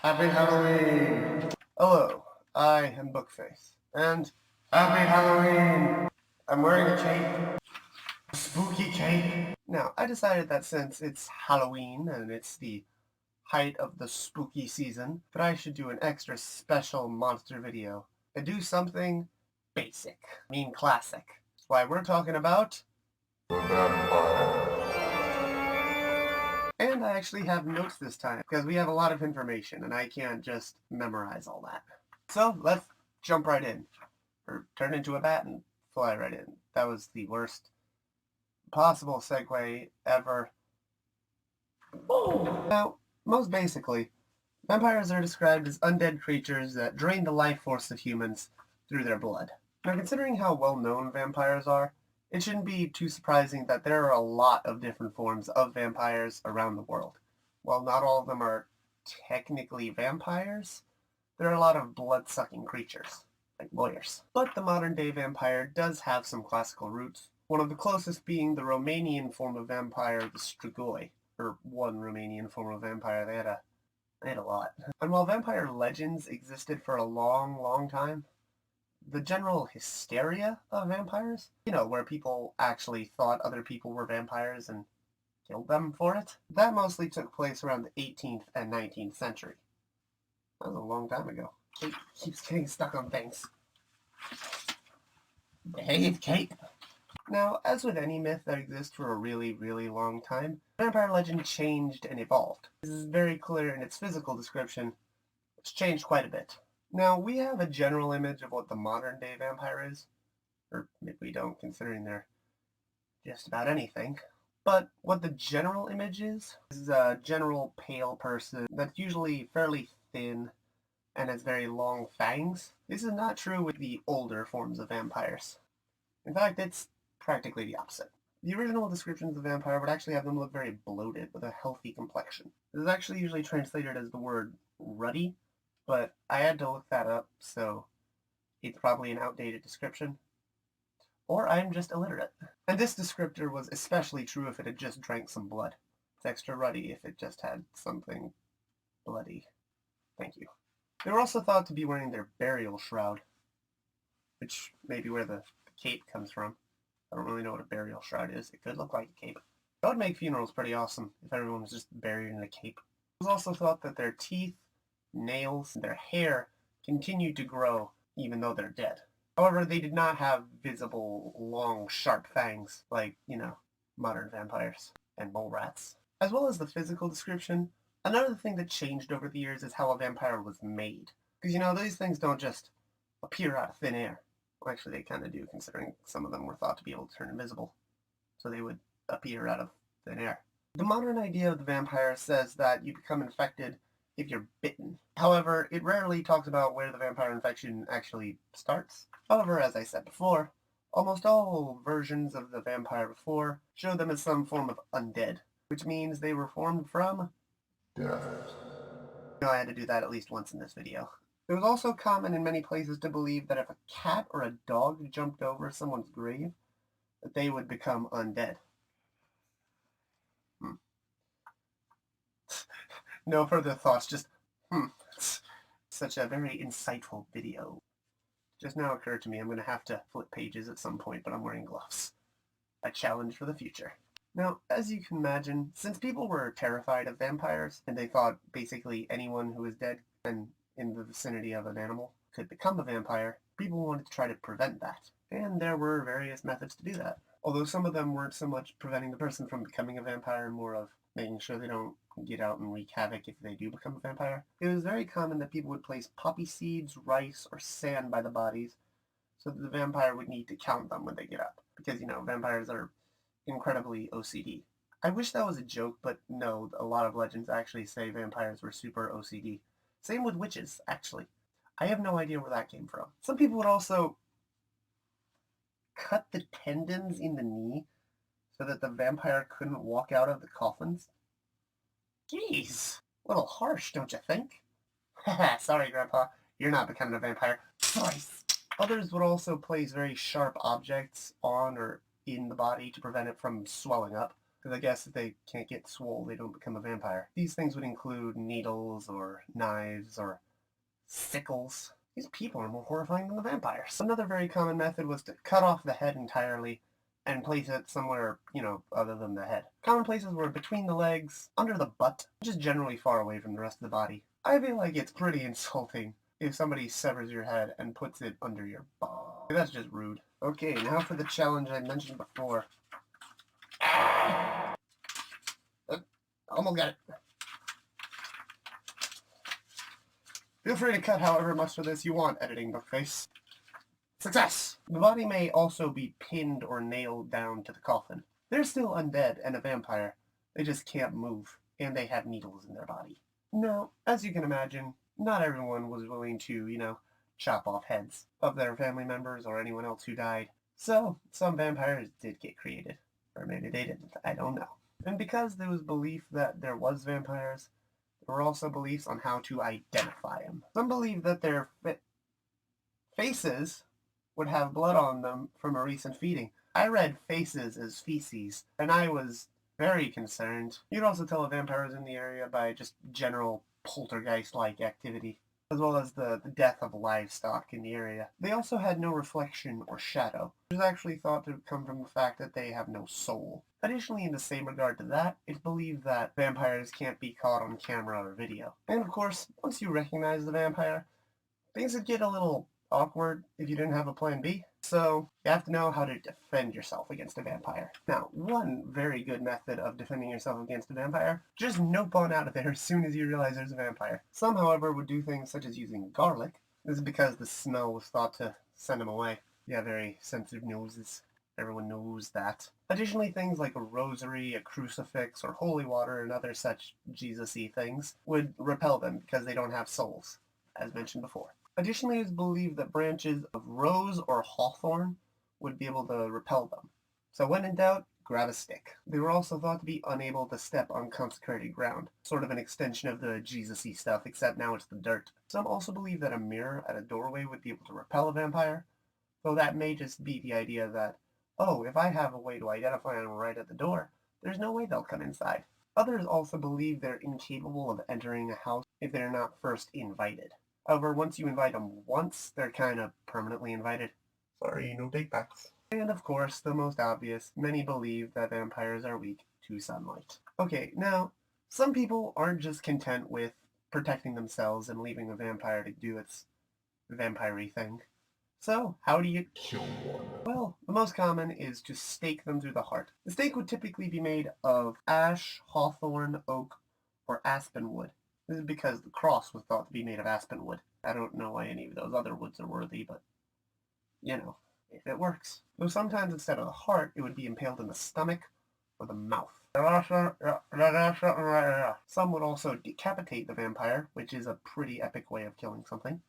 Happy Halloween! Hello, I am Bookface, and Happy Halloween! I'm wearing a cape, a spooky cape. Now, I decided that since it's Halloween and it's the height of the spooky season, that I should do an extra special monster video and do something basic, classic. That's why we're talking about the vampire. And I actually have notes this time, because we have a lot of information, and I can't just memorize all that. So, let's jump right in. Or turn into a bat and fly right in. That was the worst possible segue ever. Now, most basically, vampires are described as undead creatures that drain the life force of humans through their blood. Now, considering how well known vampires are, it shouldn't be too surprising that there are a lot of different forms of vampires around the world. While not all of them are technically vampires, there are a lot of blood-sucking creatures, like lawyers. But the modern-day vampire does have some classical roots, one of the closest being the Romanian form of vampire, the Strigoi, or one Romanian form of vampire. They had a lot. And while vampire legends existed for a long, long time, the general hysteria of vampires, where people actually thought other people were vampires and killed them for it, that mostly took place around the 18th and 19th century. That was a long time ago. It keeps getting stuck on things. Behave, Kate. Now, as with any myth that exists for a really, really long time, vampire legend changed and evolved. This is very clear in its physical description. It's changed quite a bit. Now, we have a general image of what the modern-day vampire is. Or maybe we don't, considering they're just about anything. But what the general image is a general pale person that's usually fairly thin and has very long fangs. This is not true with the older forms of vampires. In fact, it's practically the opposite. The original descriptions of the vampire would actually have them look very bloated with a healthy complexion. This is actually usually translated as the word ruddy, but I had to look that up, so it's probably an outdated description. Or I'm just illiterate. And this descriptor was especially true if it had just drank some blood. It's extra ruddy if it just had something bloody. Thank you. They were also thought to be wearing their burial shroud, which may be where the cape comes from. I don't really know what a burial shroud is. It could look like a cape. That would make funerals pretty awesome if everyone was just buried in a cape. It was also thought that their teeth, nails, and their hair continued to grow even though they're dead. However, they did not have visible, long, sharp fangs like, modern vampires and mole rats. As well as the physical description, another thing that changed over the years is how a vampire was made. Because, these things don't just appear out of thin air. Well, actually, they kind of do, considering some of them were thought to be able to turn invisible. So they would appear out of thin air. The modern idea of the vampire says that you become infected if you're bitten. However, it rarely talks about where the vampire infection actually starts. However, as I said before, almost all versions of the vampire before show them as some form of undead, which means they were formed from death. I had to do that at least once in this video. It was also common in many places to believe that if a cat or a dog jumped over someone's grave, that they would become undead. No further thoughts, just, Such a very insightful video. Just now occurred to me I'm going to have to flip pages at some point, but I'm wearing gloves. A challenge for the future. Now, as you can imagine, since people were terrified of vampires, and they thought basically anyone who was dead and in the vicinity of an animal could become a vampire, people wanted to try to prevent that. And there were various methods to do that. Although some of them weren't so much preventing the person from becoming a vampire, more of making sure they don't get out and wreak havoc if they do become a vampire. It was very common that people would place poppy seeds, rice, or sand by the bodies so that the vampire would need to count them when they get up. Because, vampires are incredibly OCD. I wish that was a joke, but no, a lot of legends actually say vampires were super OCD. Same with witches, actually. I have no idea where that came from. Some people would also cut the tendons in the knee so that the vampire couldn't walk out of the coffins. Jeez, a little harsh, don't you think? Haha, sorry, Grandpa, you're not becoming a vampire. Twice. Others would also place very sharp objects on or in the body to prevent it from swelling up. because I guess if they can't get swole, they don't become a vampire. These things would include needles or knives or sickles. These people are more horrifying than the vampires. Another very common method was to cut off the head entirely and place it somewhere, other than the head. Common places were between the legs, under the butt, just generally far away from the rest of the body. I feel like it's pretty insulting if somebody severs your head and puts it under your butt. That's just rude. Okay, now for the challenge I mentioned before. Almost got it. Feel free to cut however much of this you want, editing bookface. Success! The body may also be pinned or nailed down to the coffin. They're still undead and a vampire. They just can't move, and they have needles in their body. Now, as you can imagine, not everyone was willing to, chop off heads of their family members or anyone else who died. So, some vampires did get created. Or maybe they didn't, I don't know. And because there was belief that there was vampires, there were also beliefs on how to identify them. Some believe that their faces would have blood on them from a recent feeding. I read faces as feces, and I was very concerned. You'd also tell a vampire was in the area by just general poltergeist-like activity, as well as the death of livestock in the area. They also had no reflection or shadow, which is actually thought to come from the fact that they have no soul. Additionally, in the same regard to that, it's believed that vampires can't be caught on camera or video. And of course, once you recognize the vampire, things would get a little awkward if you didn't have a plan B. So you have to know how to defend yourself against a vampire. Now, one very good method of defending yourself against a vampire, just nope on out of there as soon as you realize there's a vampire. Some, however, would do things such as using garlic. This is because the smell was thought to send them away. Yeah, very sensitive noses. Everyone knows that. Additionally, things like a rosary, a crucifix, or holy water, and other such Jesus-y things would repel them because they don't have souls, as mentioned before. Additionally, it is believed that branches of rose or hawthorn would be able to repel them. So when in doubt, grab a stick. They were also thought to be unable to step on consecrated ground, sort of an extension of the Jesus-y stuff, except now it's the dirt. Some also believe that a mirror at a doorway would be able to repel a vampire, though that may just be the idea that, oh, if I have a way to identify them right at the door, there's no way they'll come inside. Others also believe they're incapable of entering a house if they're not first invited. However, once you invite them once, they're kind of permanently invited. Sorry, no take-backs. And of course, the most obvious, many believe that vampires are weak to sunlight. Okay, now, some people aren't just content with protecting themselves and leaving a vampire to do its vampire-y thing. So, how do you kill one? Well, the most common is to stake them through the heart. The stake would typically be made of ash, hawthorn, oak, or aspen wood. This is because the cross was thought to be made of aspen wood. I don't know why any of those other woods are worthy, but, if it works. Though sometimes instead of the heart, it would be impaled in the stomach or the mouth. Some would also decapitate the vampire, which is a pretty epic way of killing something.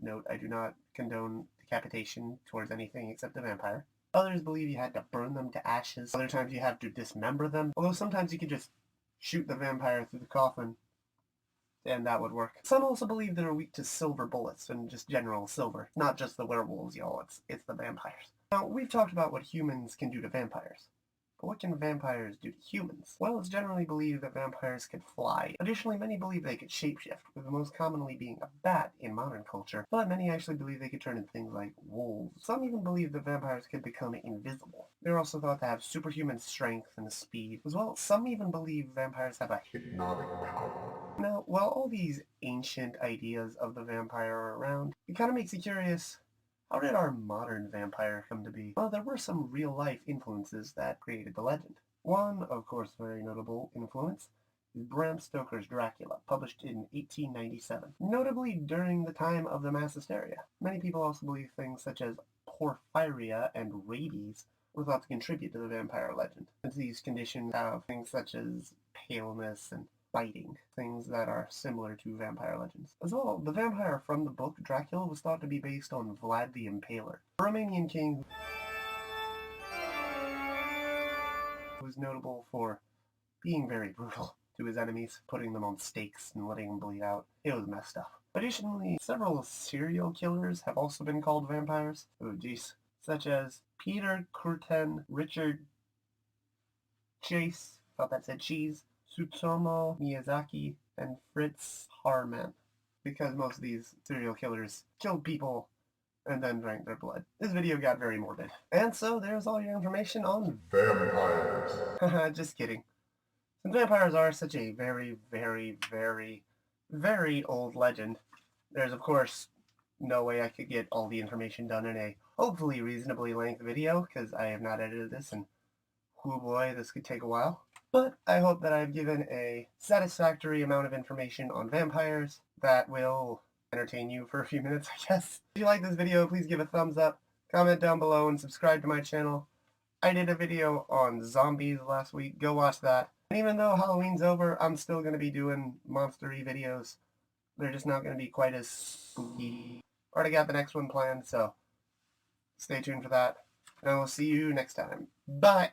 Note, I do not condone decapitation towards anything except the vampire. Others believe you had to burn them to ashes. Other times you have to dismember them. Although sometimes you could just shoot the vampire through the coffin and that would work. Some also believe they're weak to silver bullets and just general silver. Not just the werewolves, y'all. It's the vampires. Now, we've talked about what humans can do to vampires. But what can vampires do to humans? Well, it's generally believed that vampires could fly. Additionally, many believe they could shapeshift, with the most commonly being a bat in modern culture, but many actually believe they could turn into things like wolves. Some even believe that vampires could become invisible. They're also thought to have superhuman strength and speed. As well, some even believe vampires have a hypnotic power. Now, while all these ancient ideas of the vampire are around, it kind of makes you curious, how did our modern vampire come to be? Well, there were some real-life influences that created the legend. One, of course, very notable influence is Bram Stoker's Dracula, published in 1897, notably during the time of the mass hysteria. Many people also believe things such as porphyria and rabies were thought to contribute to the vampire legend, since these conditions have things such as paleness and biting, things that are similar to vampire legends. As well, the vampire from the book Dracula was thought to be based on Vlad the Impaler, a Romanian king who was notable for being very brutal to his enemies, putting them on stakes and letting them bleed out. It was messed up. Additionally, several serial killers have also been called vampires. Oh geez. Such as Peter Kürten, Richard Chase, thought that said cheese, Tsutomu Miyazaki, and Fritz Harman, because most of these serial killers killed people and then drank their blood. This video got very morbid. And so there's all your information on vampires. Just kidding. Since vampires are such a very, very, very, very old legend, there's of course no way I could get all the information done in a hopefully reasonably length video, because I have not edited this, and oh boy, this could take a while. But I hope that I've given a satisfactory amount of information on vampires that will entertain you for a few minutes, I guess. If you like this video, please give a thumbs up, comment down below, and subscribe to my channel. I did a video on zombies last week. Go watch that. And even though Halloween's over, I'm still going to be doing monster-y videos. They're just not going to be quite as spooky. Already got the next one planned, so stay tuned for that. And I will see you next time. Bye!